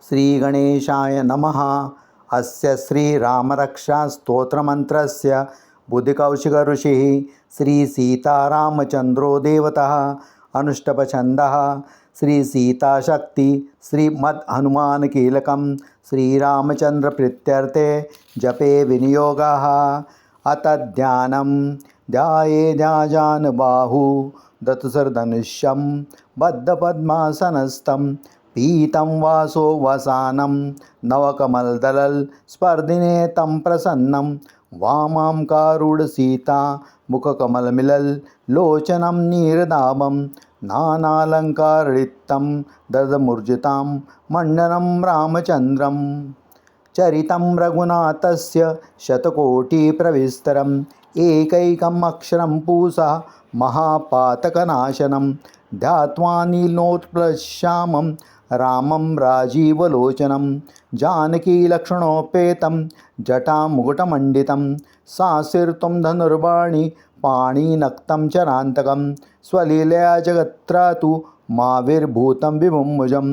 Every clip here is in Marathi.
श्रीगणेशाय नमः। अस्य श्रीरामरक्षास्तोत्रमन्त्रस्य बुद्धिकौशिकऋषिः श्रीसीतारामचन्द्रो देवतः। अनुष्टपछन्दः श्रीसीताशक्ति श्रीमद्हनुमानकीलकं श्रीरामचन्द्रप्रीत्यर्थे जपे विनियोगः। अत ध्यानं ध्यायेद्याजानुबाहु दतुसरधनुष्यं बद्धपद्मासनस्थं पीतं वासो वसानं नवकमलदलल स्पर्धिने तं प्रसन्नं वामां कारुडसीता मुखकमलमिलल लोचनं नीरदाभं नानालङ्कारयुक्तं ददमूर्जितां मण्डनं रामचन्द्रं। चरितं रघुनाथस्य शतकोटिप्रविस्तरम् एकैकम् अक्षरं पूसा महापातकनाशनं ध्यात्वा नीलोत्पलश्यामं रामं राजीवलोचनं जानकीलक्ष्मणोपेतं जटामुकुटमण्डितं सासिर्त्वं धनुर्बाणी पाणिनक्तं चरान्तकं स्वलीलया जगत्त्रातु माविर्भूतं विमुमुजं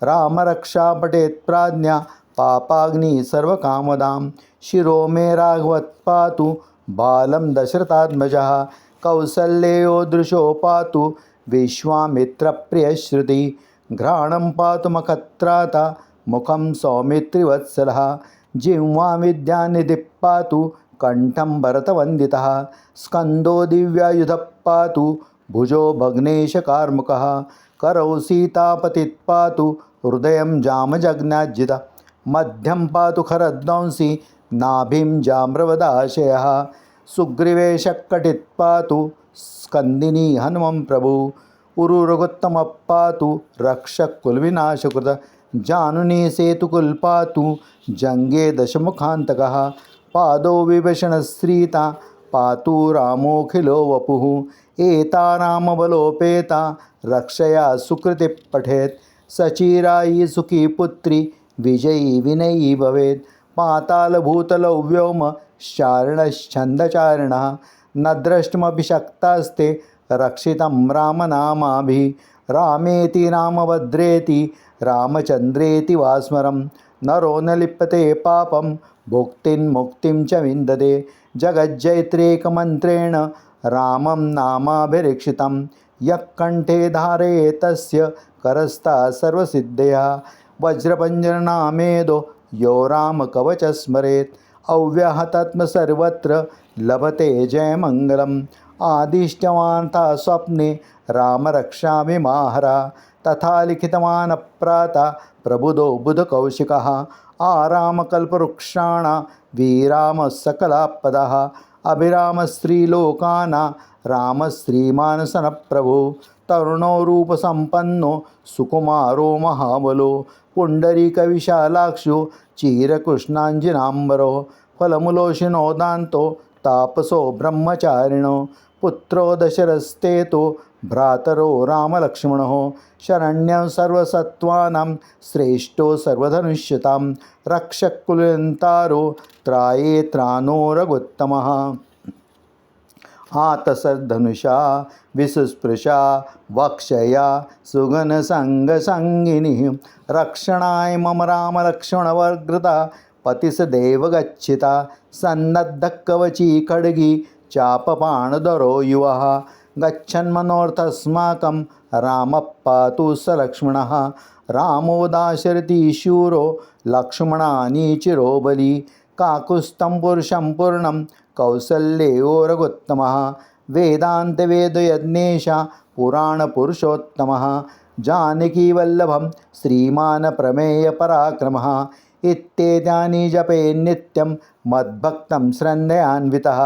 रामरक्षापटेत् प्राज्ञा पापाग्नि सर्वकामदां शिरो मे राघवत्पातु बालं दशरथात्मजः कौसल्ययो दृशो पातु विश्वामित्रप्रियश्रुति घ्राणं पातु मखत्राता मुखं सौमित्रिवत्सलः जिह्वां विद्यानिधिः पातु कंठं भरतवन्दितः स्कन्दो दिव्यायुधः पातु भुजो भग्नेशकार्मुकः करौ सीतापतिः पातु हृदयं जामजज्ञाजितः मध्यं पातु खरध्वंसी नाभिं जाम्रवदाशयः सुग्रीवेशकटिः पातु स्कन्दिनी हनुमं प्रभु उरुरघुत्तमः पातु रक्षकुलविनाशकृत जानुनी सेतुकुल पातु जंगे दशमुखान्तकः पादो विभीषणश्रीता पातु रामोऽखिलो वपुः एता रामबलोपेता रक्षया सुकृतिः पठेत् सचिरायि सुखी पुत्री विजयी विनयी भवेत् पातालभूतलौ व्योम चारणश्छन्दचारिणः न द्रष्टुमपि शक्तास्ते रक्षितं रामनामाभिः रामेति रामभद्रेति रामचन्द्रेति वा स्मरं नरो न लिप्यते पापं भुक्तिं मुक्तिं च विन्दते जगज्जयत्रेकमन्त्रेण रामं नामाभिरक्षितं यः कण्ठे धारयेत् तस्य करस्था सर्वसिद्धयः वज्रपञ्जरनामेदो यो रामकवचं स्मरेत् अव्याहतात्म सर्वत्र लभते जयमङ्गलम् आदिष्टवान्ता स्वप्ने रामरक्षाभिमाहरा तथा लिखितवान् प्रातः प्रबुधो बुधकौशिकः आरामकल्पवृक्षाण वीराम सकलापदः अभिरामस्त्रीलोकाना रामश्रीमानसनप्रभु तरुणो रूपसम्पन्नो सुकुमारो महाबलो पुण्डरीकविशालाक्षो चीरकृष्णाञ्जनाम्बरो फलमुलोषिणोदान्तो तापसो ब्रह्मचारिणो पुत्रो दशरथस्तेतो भ्रातरो रामलक्ष्मणो शरण्यं सर्वसत्त्वानां श्रेष्ठो सर्वधनुष्यतां रक्षकुलन्तारो त्रायेत्राणो रघुत्तमः आतसर्धनुषा विसुस्पृशा वक्षया सुगनसङ्गसङ्गिनी रक्षणाय मम रामलक्ष्मणवर्गृता पतिसदेव गच्छिता सन्नद्धकवची खड्गी चापपाणधरो युवः गच्छन्मनोर्थस्माकं रामः पातु स लक्ष्मणः रामो दाशरथी शूरो लक्ष्मणानीचिरो बली काकुत्स्थं पुरुषं पूर्णं कौसल्यो रघुत्तमः वेदान्तवेदयज्ञेश पुराणपुरुषोत्तमः जानकीवल्लभं श्रीमान् प्रमेयपराक्रमः इत्येतानि जपे नित्यं मद्भक्तं श्रद्धयान्वितः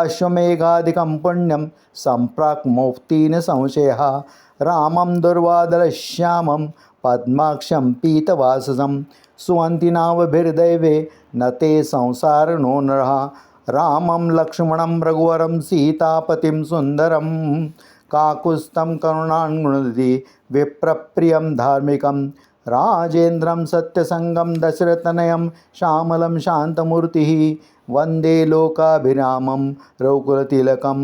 अश्वमेघादिकं पुण्यं सम्प्राक्नोति न संशयः रामं दुर्वादलश्यामं पद्माक्षं पीतवाससं सुवन्तिनावभिर्दैवे न ते संसारिणो नरः रामं लक्ष्मणं रघुवरं सीतापतिं सुन्दरं काकुत्स्थं करुणान्गुणनिधि विप्रप्रियं धार्मिकं राजेन्द्रं सत्यसङ्गं दशरथतनयं श्यामलं शान्तमूर्तिः वन्दे लोकाभिरामं रघुकुलतिलकं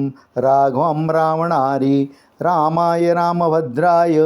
राघवं रावणारी रामाय रामभद्राय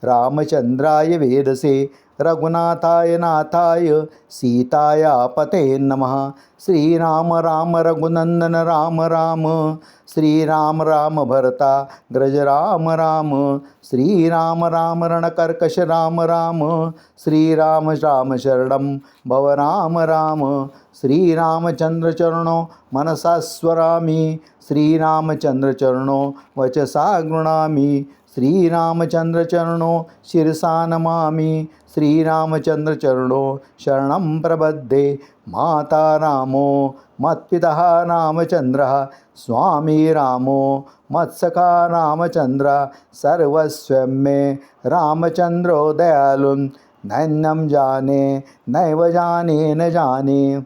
रामचन्द्राय वेदसे रघुनाथाय नाथाय सीताया पते नमः। श्रीराम राम रघुनंदन राम राम, श्रीराम राम भरता ग्रज राम राम, श्रीराम राम रणकर्कश राम राम, श्रीराम राम शरणं भव राम राम, श्रीरामचंद्र चरणो मनसा स्मरामि, श्रीरामचंद्र चरणो वचसा गृणामि, श्रीरामचंद्र चरणो शिरसा नमामि, श्रीरामचंद्र चरणो शरणं प्रपद्ये। माता रामो मत्पितः रामचंद्रः, स्वामी रामो मत्सखा रामचंद्र, सर्वस्वं मे रामचंद्रो दयालुं, नैनं जाने नैव जाने न जाने।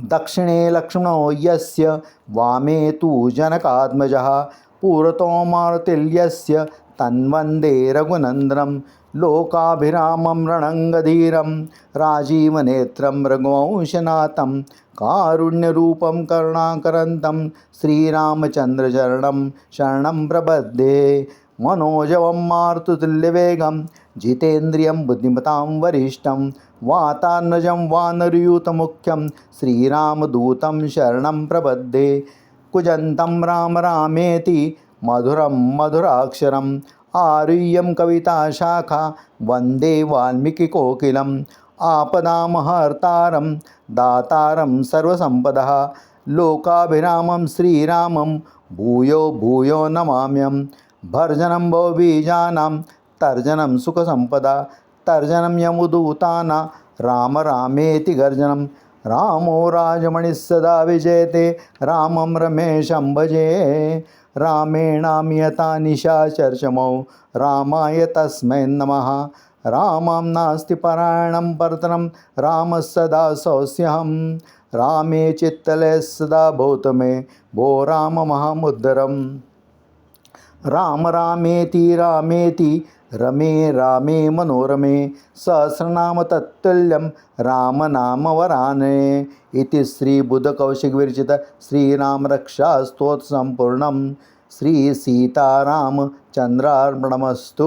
दक्षिणे लक्ष्मणो यस्य, वामे तु जनकात्मजः, पुरतो मारुतिर्यस्य तन्वन्दे रघुनन्दनं, लोकाभिरामं रणङ्गधीरं राजीवनेत्रं रघुवंशनाथं, कारुण्यरूपं करुणाकरन्तं श्रीरामचन्द्रचरणं शरणं प्रपद्ये। मनोजवं मारुततुल्यवेगं जितेन्द्रियं बुद्धिमतां वरिष्ठं, वातात्मजं वानरयूथमुख्यं श्रीरामदूतं शरणं प्रपद्ये। कुजन्तं राम रामेति मधुरं मधुराक्षरम्, आरुह्यं कविताशाखा वन्दे वाल्मीकिकोकिलम्, आपदामहर्तारं दातारं सर्वसम्पदः, लोकाभिरामं श्रीरामं भूयो भूयो नमाम्यहम्। भर्जनं भवबीजानां तर्जनं सुखसम्पदा, तर्जनं यमदूतानां राम रामेति गर्जनं, रामो राजमणिः सदा विजयते, रामं रमेशं भजे। रामेणाम्यता निशाचर्चमौ, रामाय तस्मै नमः। रामं नास्ति परायणं परतरं, रामः सदा सोऽस्यहं, रामे चित्तले सदा भूत मे, भो राम महामुद्धरम्। राम रामेति रामेति रमे रामे मनोरमे, सहस्रनाम तत्तुल्यं राम नाम वरानने। इति श्रीबुधकौशिकविरचित श्रीरामरक्षास्तोत्र संपूर्णं। श्री सीतारामचन्द्रार्पणमस्तु।